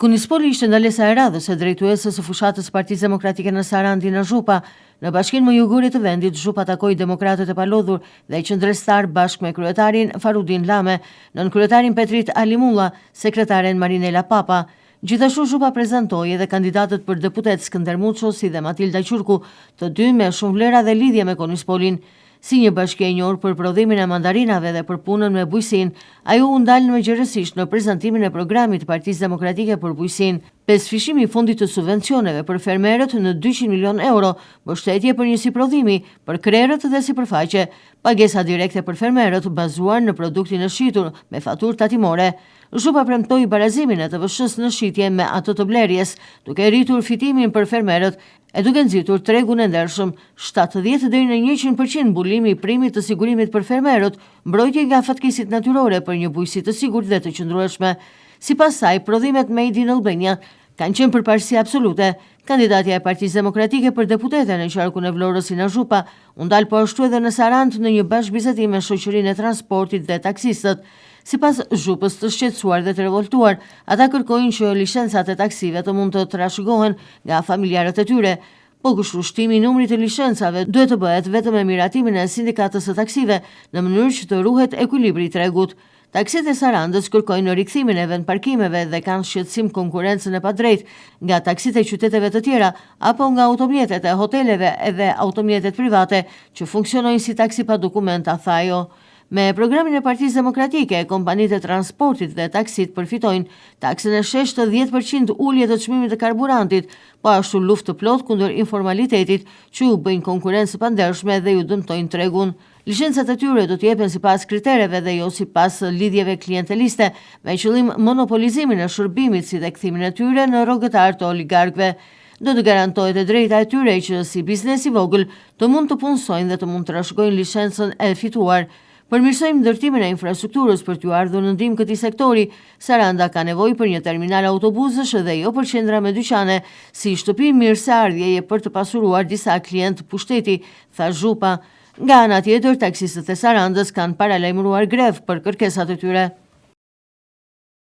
Kunispoli ishte ndalesa e radhës e drejtuesës së fushatës Partisë Demokratike në Sarandë Dina Zhupa. Në bashkinë më jugurit të vendit, Zhupa takoi demokratët e palodhur dhe qendrestar bashkë me kryetarin Farudin Lame, nënkryetarin Petrit Alimulla, sekretaren Marinela Papa. Gjithashtu Zhupa prezantoi edhe kandidatët për deputet Skënder Muço si dhe Matilda Qurku, të dy me shumë vlera dhe lidhje me Kunispolin. Si një bashki e njohur për prodhimin e mandarinave dhe për punën me bujqësinë, ajo u ndal mëngjesisht në prezantimin e programit të Partisë Demokratike për bujqësinë. Pesëfishimi i fundit të subvencioneve për fermerët në 200 milion euro, mbështetje për një siprodhimi për krerët dhe sipërfaqe, pagesa direkte për fermerët bazuar në produktin e shitur me faturë tatimore. Zhupa premtoi barazimin e TVSH-s në shitje me atë të blerjes, duke rritur fitimin për fermerët e duke nxitur tregun e ndershëm, 70 deri në 100% mbulimi i primit të sigurimit për fermerët, mbrojtje nga fatkeqësitë natyrore për një bujqësi të sigurt dhe të qëndrueshme. Sipas saj, prodhimet Made in Albania kanë qenë përparësi absolute. Kandidatja e Partisë Demokratike për deputete në qarkun e Vlorës Dina Zhupa u ndal po ashtu edhe në Sarandë në një bashkëbisedim me shoqërinë e transportit dhe taksistët. Sipas Zhupës, të shqetësuar dhe të revoltuar, ata kërkojnë që licencat e taksive të mund të trashëgohen nga familjarët e tyre. Po kështu shtimi i numrit të licencave duhet të bëhet vetëm me miratimin e sindikatës së taksive në mënyrë që të ruhet ekuilibri i tregut. Taksit e Sarandës kërkojnë rikthimin e vendparkimeve dhe kanë shqetësim konkurrencën e padrejtë nga taksit e qyteteve të tjera apo nga automjetet e hoteleve edhe automjetet private që funksionojnë si taksi pa dokumenta, tha ajo. Me programin e Partisë Demokratike, kompanitë e transportit dhe taksit përfitojnë taksën e shesh të 10% ulje të çmimit të karburantit, po ashtu luftë të plotë kundër informalitetit që u bëjnë konkurrencë të pandershme dhe ju dëmtojnë tregun. Licencat e tyre do të jepen sipas kritereve dhe jo sipas lidhjeve klienteliste, me qëllim monopolizimin e shërbimit si dhe kthimin e tyre në rrogëtar të oligarkëve. Do të garantohet e drejta e tyre që si biznes i vogël të mund të punësojnë dhe të mund të trashëgojnë licencën e fituar. Përmirësojmë ndërtimin e infrastrukturës për t'ju ardhur në ndihmë këtij sektori. Saranda ka nevojë për një terminal autobusësh dhe jo për qendra me dyqane, si shtëpi mirëseardhjeje për të pasuruar disa klientë pushteti, tha Zhupa. Nga ana tjetër, taksistët e Sarandës kanë paralajmëruar grev për kërkesat e tyre.